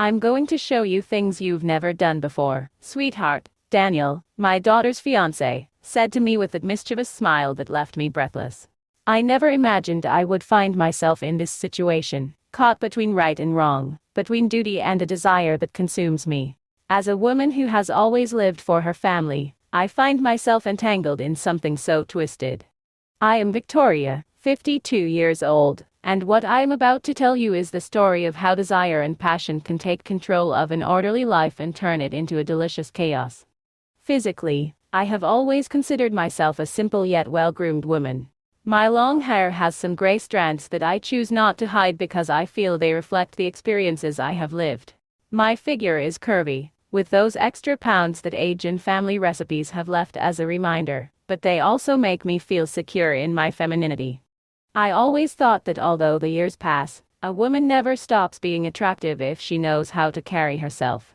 I'm going to show you things you've never done before. Sweetheart, Daniel, my daughter's fiancé, said to me with a mischievous smile that left me breathless. I never imagined I would find myself in this situation, caught between right and wrong, between duty and a desire that consumes me. As a woman who has always lived for her family, I find myself entangled in something so twisted. I am Victoria, 52 years old, and what I am about to tell you is the story of how desire and passion can take control of an orderly life and turn it into a delicious chaos. Physically, I have always considered myself a simple yet well-groomed woman. My long hair has some gray strands that I choose not to hide because I feel they reflect the experiences I have lived. My figure is curvy, with those extra pounds that age and family recipes have left as a reminder, but they also make me feel secure in my femininity. I always thought that although the years pass, a woman never stops being attractive if she knows how to carry herself.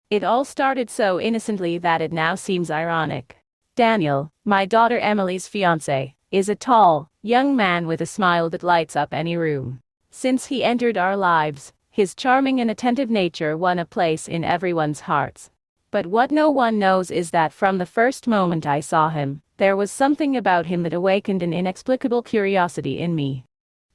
It all started so innocently that it now seems ironic. Daniel, my daughter Emily's fiancé, is a tall, young man with a smile that lights up any room. Since he entered our lives, his charming and attentive nature won a place in everyone's hearts. But what no one knows is that from the first moment I saw him, there was something about him that awakened an inexplicable curiosity in me.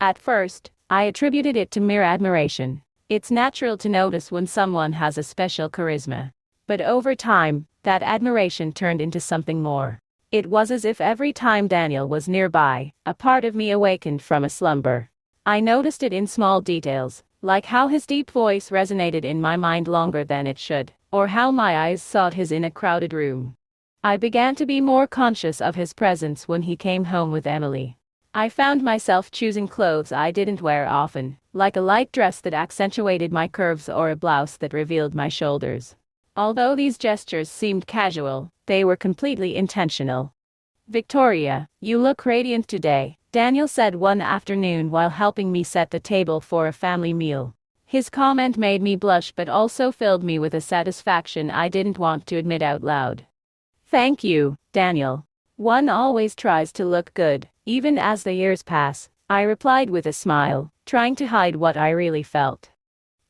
At first, I attributed it to mere admiration. It's natural to notice when someone has a special charisma. But over time, that admiration turned into something more. It was as if every time Daniel was nearby, a part of me awakened from a slumber. I noticed it in small details, like how his deep voice resonated in my mind longer than it should, or how my eyes sought his in a crowded room. I began to be more conscious of his presence when he came home with Emily. I found myself choosing clothes I didn't wear often, like a light dress that accentuated my curves or a blouse that revealed my shoulders. Although these gestures seemed casual, they were completely intentional. "Victoria, you look radiant today," Daniel said one afternoon while helping me set the table for a family meal. His comment made me blush but also filled me with a satisfaction I didn't want to admit out loud. "Thank you, Daniel. One always tries to look good, even as the years pass," I replied with a smile, trying to hide what I really felt.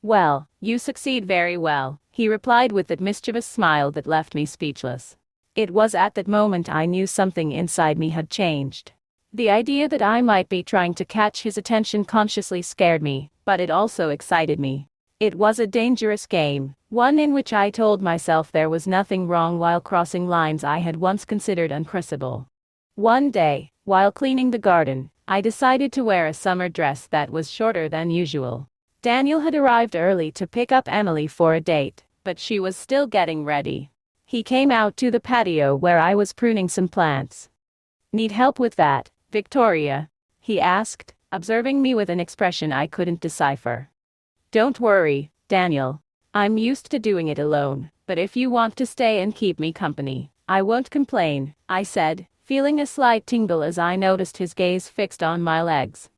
"Well, you succeed very well," he replied with that mischievous smile that left me speechless. It was at that moment I knew something inside me had changed. The idea that I might be trying to catch his attention consciously scared me, but it also excited me. It was a dangerous game, one in which I told myself there was nothing wrong while crossing lines I had once considered uncrossable. One day, while cleaning the garden, I decided to wear a summer dress that was shorter than usual. Daniel had arrived early to pick up Emily for a date, but she was still getting ready. He came out to the patio where I was pruning some plants. "Need help with that, Victoria?" he asked, observing me with an expression I couldn't decipher. "Don't worry, Daniel. I'm used to doing it alone, but if you want to stay and keep me company, I won't complain," I said, feeling a slight tingle as I noticed his gaze fixed on my legs.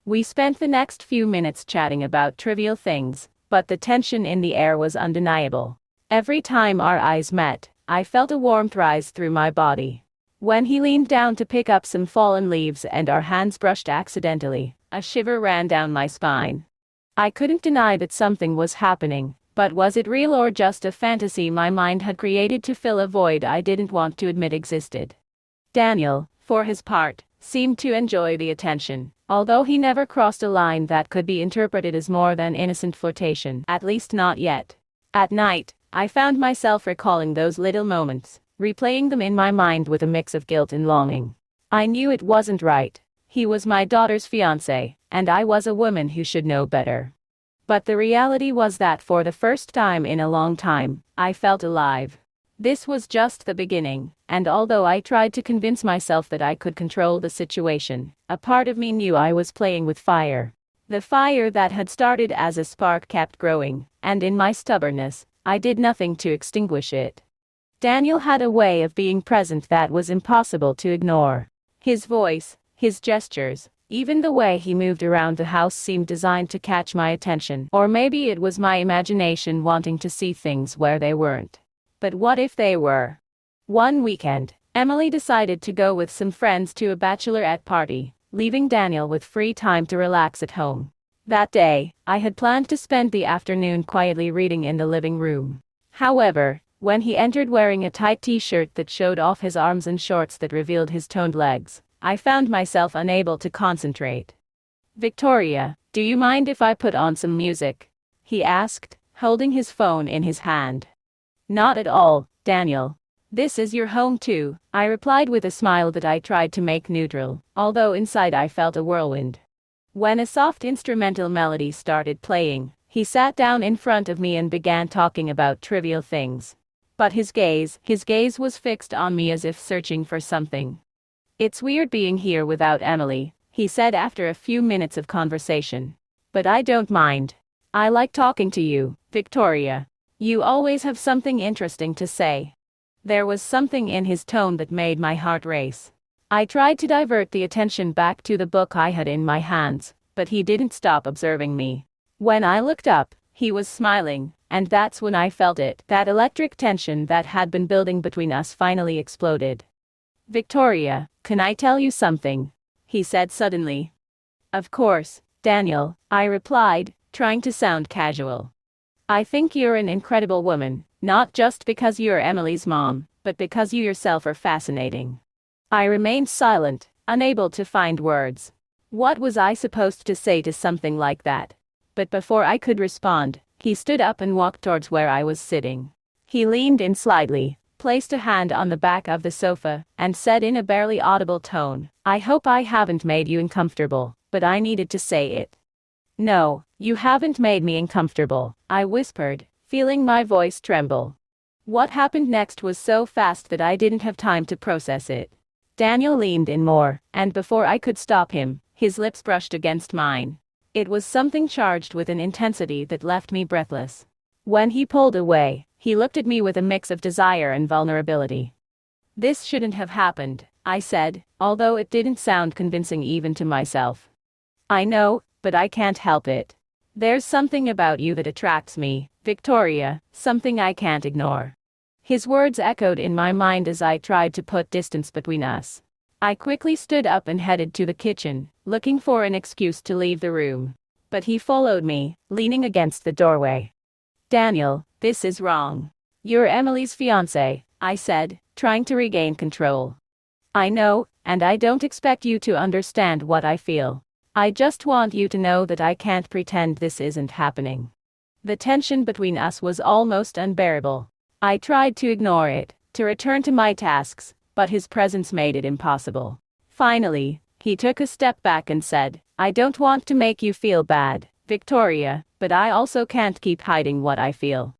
We spent the next few minutes chatting about trivial things, but the tension in the air was undeniable. Every time our eyes met, I felt a warmth rise through my body. When he leaned down to pick up some fallen leaves and our hands brushed accidentally, a shiver ran down my spine. I couldn't deny that something was happening, but was it real or just a fantasy my mind had created to fill a void I didn't want to admit existed? Daniel, for his part, seemed to enjoy the attention, although he never crossed a line that could be interpreted as more than innocent flirtation, at least not yet. At night, I found myself recalling those little moments, replaying them in my mind with a mix of guilt and longing. I knew it wasn't right. He was my daughter's fiancé, and I was a woman who should know better. But the reality was that for the first time in a long time, I felt alive. This was just the beginning, and although I tried to convince myself that I could control the situation, a part of me knew I was playing with fire. The fire that had started as a spark kept growing, and in my stubbornness, I did nothing to extinguish it. Daniel had a way of being present that was impossible to ignore. His voice, his gestures, even the way he moved around the house seemed designed to catch my attention, or maybe it was my imagination wanting to see things where they weren't. But what if they were? One weekend, Emily decided to go with some friends to a bachelorette party, leaving Daniel with free time to relax at home. That day, I had planned to spend the afternoon quietly reading in the living room. However, when he entered wearing a tight t-shirt that showed off his arms and shorts that revealed his toned legs, I found myself unable to concentrate. "Victoria, do you mind if I put on some music?" he asked, holding his phone in his hand. "Not at all, Daniel. This is your home too," I replied with a smile that I tried to make neutral, although inside I felt a whirlwind. When a soft instrumental melody started playing, he sat down in front of me and began talking about trivial things. But his gaze was fixed on me as if searching for something. "It's weird being here without Emily," he said after a few minutes of conversation. "But I don't mind. I like talking to you, Victoria. You always have something interesting to say." There was something in his tone that made my heart race. I tried to divert the attention back to the book I had in my hands, but he didn't stop observing me. When I looked up, he was smiling, and that's when I felt it. That electric tension that had been building between us finally exploded. "Victoria, can I tell you something?" he said suddenly. "Of course, Daniel," I replied, trying to sound casual. "I think you're an incredible woman, not just because you're Emily's mom, but because you yourself are fascinating." I remained silent, unable to find words. What was I supposed to say to something like that? But before I could respond, he stood up and walked towards where I was sitting. He leaned in slightly, placed a hand on the back of the sofa, and said in a barely audible tone, "I hope I haven't made you uncomfortable, but I needed to say it." "No, you haven't made me uncomfortable," I whispered, feeling my voice tremble. What happened next was so fast that I didn't have time to process it. Daniel leaned in more, and before I could stop him, his lips brushed against mine. It was something charged with an intensity that left me breathless. When he pulled away, he looked at me with a mix of desire and vulnerability. "This shouldn't have happened," I said, although it didn't sound convincing even to myself. "I know, but I can't help it. There's something about you that attracts me, Victoria, something I can't ignore." His words echoed in my mind as I tried to put distance between us. I quickly stood up and headed to the kitchen, looking for an excuse to leave the room. But he followed me, leaning against the doorway. "Daniel, this is wrong. You're Emily's fiancé," I said, trying to regain control. "I know, and I don't expect you to understand what I feel. I just want you to know that I can't pretend this isn't happening." The tension between us was almost unbearable. I tried to ignore it, to return to my tasks, but his presence made it impossible. Finally, he took a step back and said, "I don't want to make you feel bad, Victoria, but I also can't keep hiding what I feel."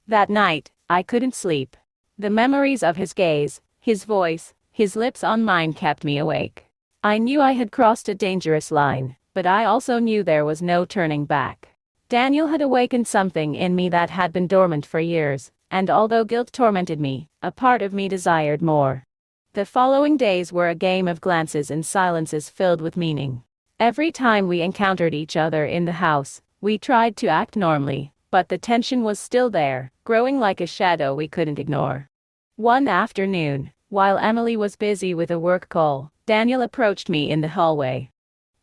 That night, I couldn't sleep. The memories of his gaze, his voice, his lips on mine kept me awake. I knew I had crossed a dangerous line, but I also knew there was no turning back. Daniel had awakened something in me that had been dormant for years, and although guilt tormented me, a part of me desired more. The following days were a game of glances and silences filled with meaning. Every time we encountered each other in the house, we tried to act normally, but the tension was still there, growing like a shadow we couldn't ignore. One afternoon, while Emily was busy with a work call, Daniel approached me in the hallway.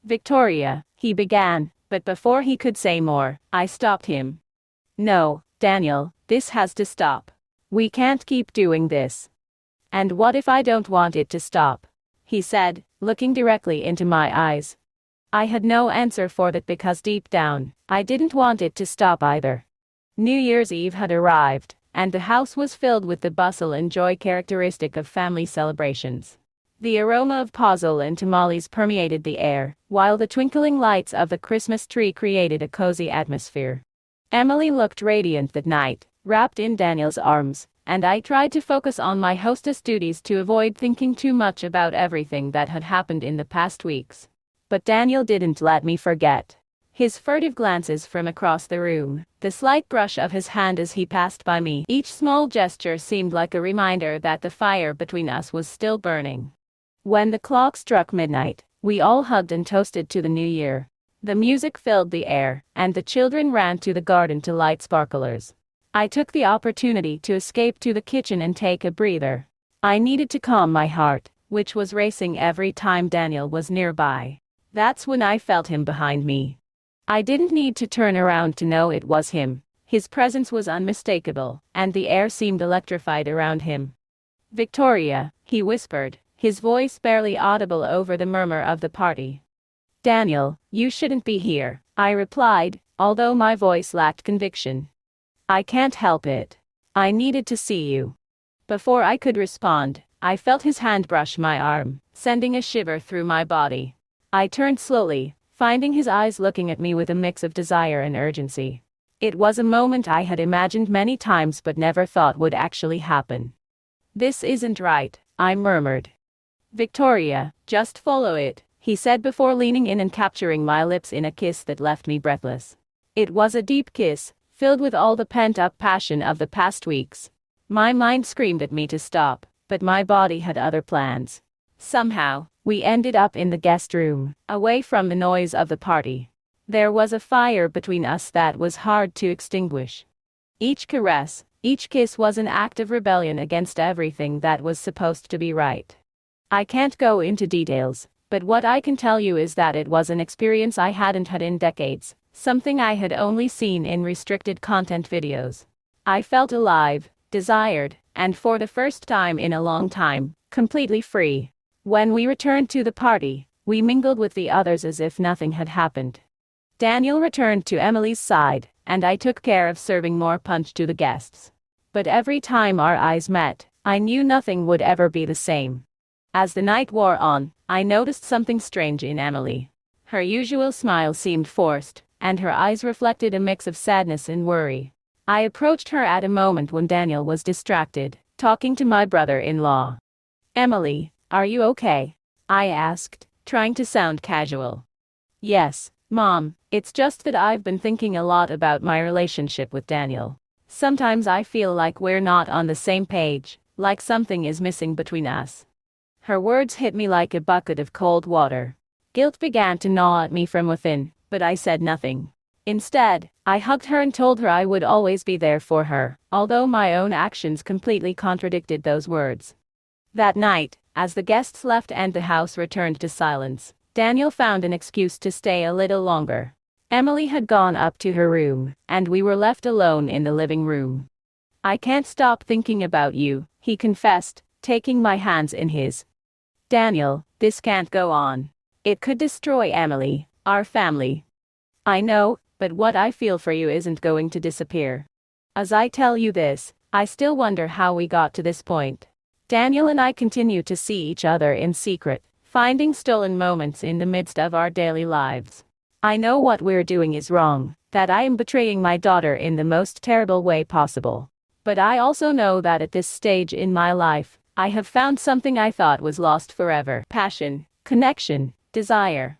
"Victoria," he began, but before he could say more, I stopped him. "No, Daniel, this has to stop. We can't keep doing this." "And what if I don't want it to stop?" he said, looking directly into my eyes. I had no answer for that because deep down, I didn't want it to stop either. New Year's Eve had arrived, and the house was filled with the bustle and joy characteristic of family celebrations. The aroma of pozole and tamales permeated the air, while the twinkling lights of the Christmas tree created a cozy atmosphere. Emily looked radiant that night, wrapped in Daniel's arms, and I tried to focus on my hostess duties to avoid thinking too much about everything that had happened in the past weeks. But Daniel didn't let me forget. His furtive glances from across the room, the slight brush of his hand as he passed by me, each small gesture seemed like a reminder that the fire between us was still burning. When the clock struck midnight, we all hugged and toasted to the new year. The music filled the air, and the children ran to the garden to light sparklers. I took the opportunity to escape to the kitchen and take a breather. I needed to calm my heart, which was racing every time Daniel was nearby. That's when I felt him behind me. I didn't need to turn around to know it was him. His presence was unmistakable, and the air seemed electrified around him. "Victoria," he whispered, his voice barely audible over the murmur of the party. "Daniel, you shouldn't be here," I replied, although my voice lacked conviction. "I can't help it. I needed to see you." Before I could respond, I felt his hand brush my arm, sending a shiver through my body. I turned slowly, finding his eyes looking at me with a mix of desire and urgency. It was a moment I had imagined many times but never thought would actually happen. "This isn't right," I murmured. "Victoria, just follow it," he said before leaning in and capturing my lips in a kiss that left me breathless. It was a deep kiss, filled with all the pent-up passion of the past weeks. My mind screamed at me to stop, but my body had other plans. Somehow, we ended up in the guest room, away from the noise of the party. There was a fire between us that was hard to extinguish. Each caress, each kiss was an act of rebellion against everything that was supposed to be right. I can't go into details, but what I can tell you is that it was an experience I hadn't had in decades, something I had only seen in restricted content videos. I felt alive, desired, and for the first time in a long time, completely free. When we returned to the party, we mingled with the others as if nothing had happened. Daniel returned to Emily's side, and I took care of serving more punch to the guests. But every time our eyes met, I knew nothing would ever be the same. As the night wore on, I noticed something strange in Emily. Her usual smile seemed forced, and her eyes reflected a mix of sadness and worry. I approached her at a moment when Daniel was distracted, talking to my brother-in-law. "Emily, are you okay?" I asked, trying to sound casual. "Yes, Mom, it's just that I've been thinking a lot about my relationship with Daniel. Sometimes I feel like we're not on the same page, like something is missing between us." Her words hit me like a bucket of cold water. Guilt began to gnaw at me from within, but I said nothing. Instead, I hugged her and told her I would always be there for her, although my own actions completely contradicted those words. That night, as the guests left and the house returned to silence, Daniel found an excuse to stay a little longer. Emily had gone up to her room, and we were left alone in the living room. "I can't stop thinking about you," he confessed, taking my hands in his. "Daniel, this can't go on. It could destroy Emily, our family." "I know, but what I feel for you isn't going to disappear." As I tell you this, I still wonder how we got to this point. Daniel and I continue to see each other in secret, finding stolen moments in the midst of our daily lives. I know what we're doing is wrong, that I am betraying my daughter in the most terrible way possible. But I also know that at this stage in my life, I have found something I thought was lost forever: passion, connection, desire.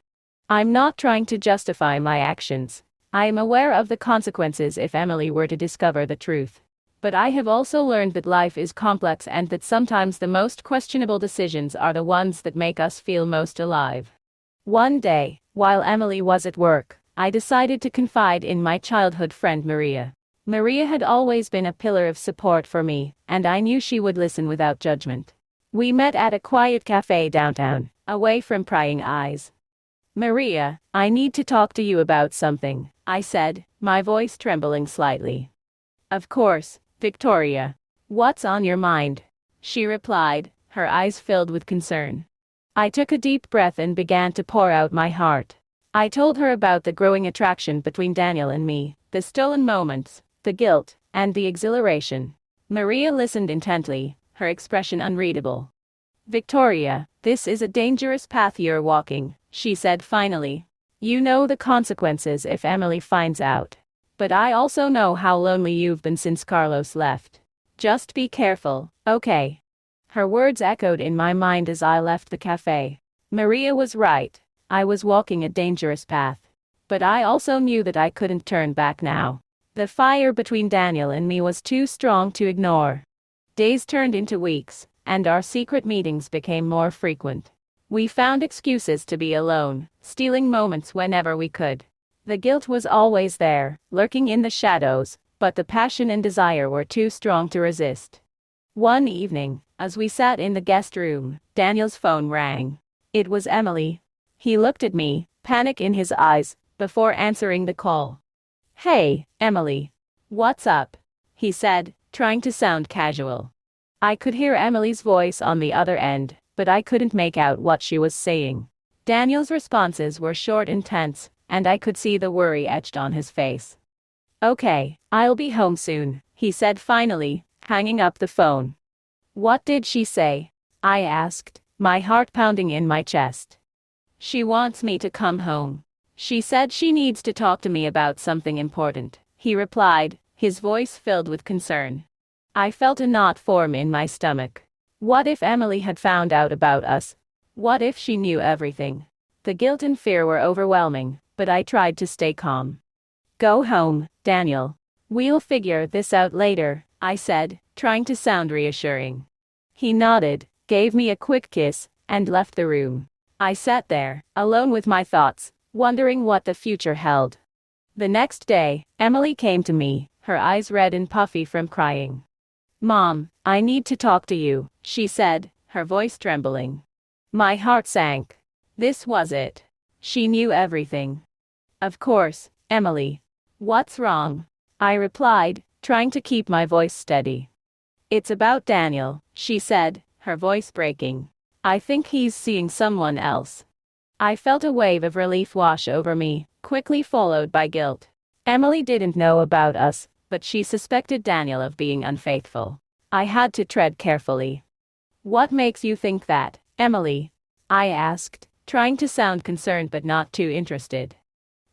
I'm not trying to justify my actions. I am aware of the consequences if Emily were to discover the truth. But I have also learned that life is complex and that sometimes the most questionable decisions are the ones that make us feel most alive. One day, while Emily was at work, I decided to confide in my childhood friend Maria. Maria had always been a pillar of support for me, and I knew she would listen without judgment. We met at a quiet cafe downtown, away from prying eyes. "Maria, I need to talk to you about something," I said, my voice trembling slightly. "Of course, Victoria. What's on your mind?" she replied, her eyes filled with concern. I took a deep breath and began to pour out my heart. I told her about the growing attraction between Daniel and me, the stolen moments, the guilt, and the exhilaration. Maria listened intently, her expression unreadable. "Victoria, this is a dangerous path you're walking," she said finally. "You know the consequences if Emily finds out. But I also know how lonely you've been since Carlos left. Just be careful, okay?" Her words echoed in my mind as I left the cafe. Maria was right. I was walking a dangerous path. But I also knew that I couldn't turn back now. The fire between Daniel and me was too strong to ignore. Days turned into weeks, and our secret meetings became more frequent. We found excuses to be alone, stealing moments whenever we could. The guilt was always there, lurking in the shadows, but the passion and desire were too strong to resist. One evening, as we sat in the guest room, Daniel's phone rang. It was Emily. He looked at me, panic in his eyes, before answering the call. "Hey, Emily. What's up?" he said, trying to sound casual. I could hear Emily's voice on the other end, but I couldn't make out what she was saying. Daniel's responses were short and tense, and I could see the worry etched on his face. "Okay, I'll be home soon," he said finally, hanging up the phone. "What did she say?" I asked, my heart pounding in my chest. "She wants me to come home. She said she needs to talk to me about something important," he replied, his voice filled with concern. I felt a knot form in my stomach. What if Emily had found out about us? What if she knew everything? The guilt and fear were overwhelming, but I tried to stay calm. "Go home, Daniel. We'll figure this out later," I said, trying to sound reassuring. He nodded, gave me a quick kiss, and left the room. I sat there, alone with my thoughts, wondering what the future held. The next day, Emily came to me, her eyes red and puffy from crying. "Mom, I need to talk to you," she said, her voice trembling. My heart sank. This was it. She knew everything. "Of course, Emily. What's wrong?" I replied, trying to keep my voice steady. "It's about Daniel," she said, her voice breaking. "I think he's seeing someone else." I felt a wave of relief wash over me, quickly followed by guilt. Emily didn't know about us, but she suspected Daniel of being unfaithful. I had to tread carefully. "What makes you think that, Emily?" I asked, trying to sound concerned but not too interested.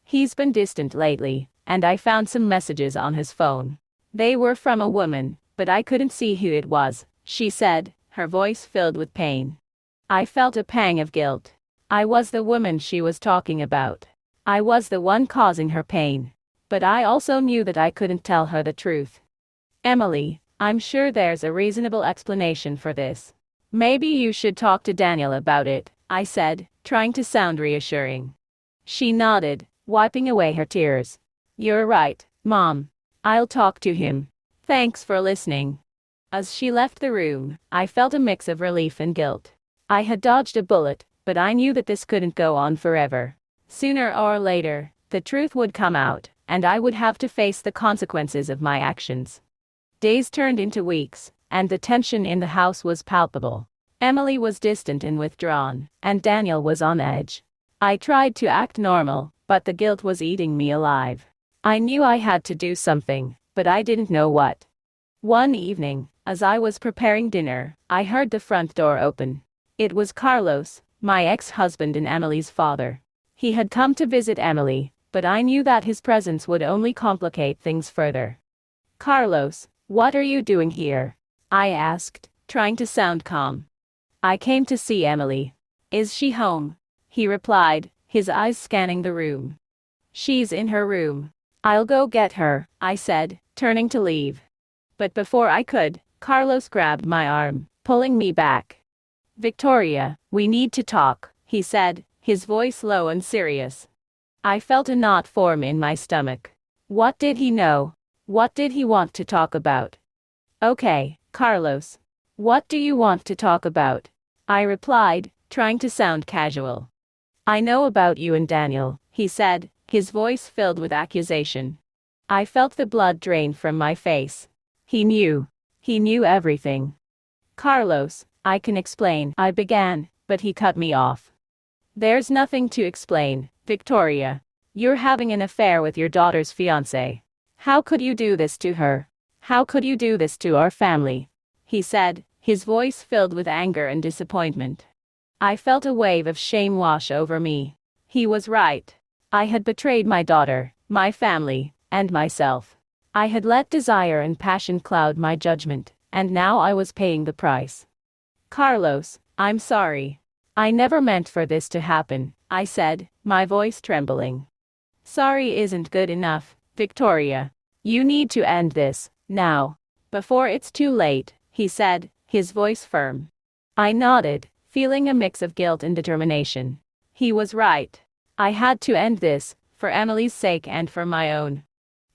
"He's been distant lately, and I found some messages on his phone. They were from a woman, but I couldn't see who it was," she said, her voice filled with pain. I felt a pang of guilt. I was the woman she was talking about. I was the one causing her pain. But I also knew that I couldn't tell her the truth. "Emily, I'm sure there's a reasonable explanation for this. Maybe you should talk to Daniel about it," I said, trying to sound reassuring. She nodded, wiping away her tears. "You're right, Mom. I'll talk to him. Thanks for listening." As she left the room, I felt a mix of relief and guilt. I had dodged a bullet, but I knew that this couldn't go on forever. Sooner or later, the truth would come out, and I would have to face the consequences of my actions. Days turned into weeks, and the tension in the house was palpable. Emily was distant and withdrawn, and Daniel was on edge. I tried to act normal, but the guilt was eating me alive. I knew I had to do something, but I didn't know what. One evening, as I was preparing dinner, I heard the front door open. It was Carlos, my ex-husband and Emily's father. He had come to visit Emily, but I knew that his presence would only complicate things further. "Carlos, what are you doing here?" I asked, trying to sound calm. "I came to see Emily." "Is she home?" he replied, his eyes scanning the room. "She's in her room." "I'll go get her," I said, turning to leave. But before I could, Carlos grabbed my arm, pulling me back. "Victoria, we need to talk," he said, his voice low and serious. I felt a knot form in my stomach. What did he know? What did he want to talk about? "Okay, Carlos. What do you want to talk about?" I replied, trying to sound casual. "I know about you and Daniel," he said, his voice filled with accusation. I felt the blood drain from my face. He knew. He knew everything. "Carlos, I can explain," I began, but he cut me off. "There's nothing to explain, Victoria. You're having an affair with your daughter's fiancé. How could you do this to her? How could you do this to our family?" he said, his voice filled with anger and disappointment. I felt a wave of shame wash over me. He was right. I had betrayed my daughter, my family, and myself. I had let desire and passion cloud my judgment, and now I was paying the price. "Carlos, I'm sorry. I never meant for this to happen," I said, my voice trembling. "Sorry isn't good enough, Victoria. You need to end this, now. Before it's too late," he said, his voice firm. I nodded, feeling a mix of guilt and determination. He was right. I had to end this, for Emily's sake and for my own.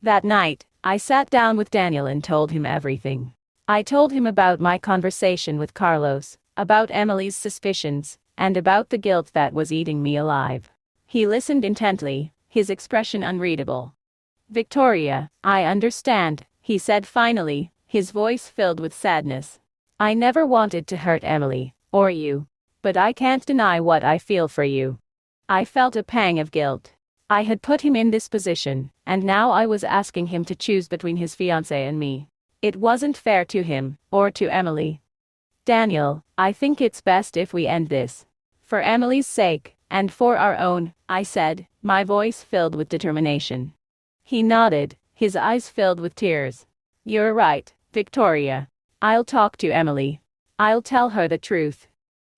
That night, I sat down with Daniel and told him everything. I told him about my conversation with Carlos, about Emily's suspicions, and about the guilt that was eating me alive. He listened intently, his expression unreadable. "Victoria, I understand," he said finally, his voice filled with sadness. "I never wanted to hurt Emily, or you. But I can't deny what I feel for you." I felt a pang of guilt. I had put him in this position, and now I was asking him to choose between his fiancée and me. It wasn't fair to him, or to Emily. "Daniel, I think it's best if we end this. For Emily's sake, and for our own," I said, my voice filled with determination. He nodded, his eyes filled with tears. "You're right, Victoria. I'll talk to Emily. I'll tell her the truth."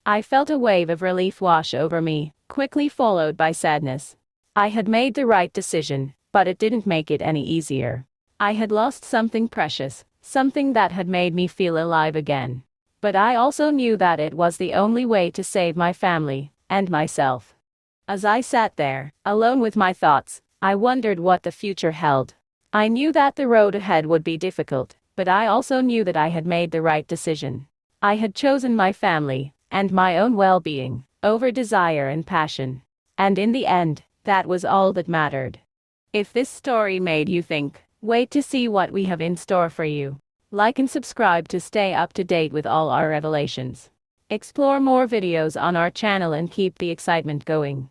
I felt a wave of relief wash over me, quickly followed by sadness. I had made the right decision, but it didn't make it any easier. I had lost something precious, something that had made me feel alive again. But I also knew that it was the only way to save my family, and myself. As I sat there, alone with my thoughts, I wondered what the future held. I knew that the road ahead would be difficult, but I also knew that I had made the right decision. I had chosen my family, and my own well-being, over desire and passion. And in the end, that was all that mattered. If this story made you think, wait to see what we have in store for you. Like and subscribe to stay up to date with all our revelations. Explore more videos on our channel and keep the excitement going.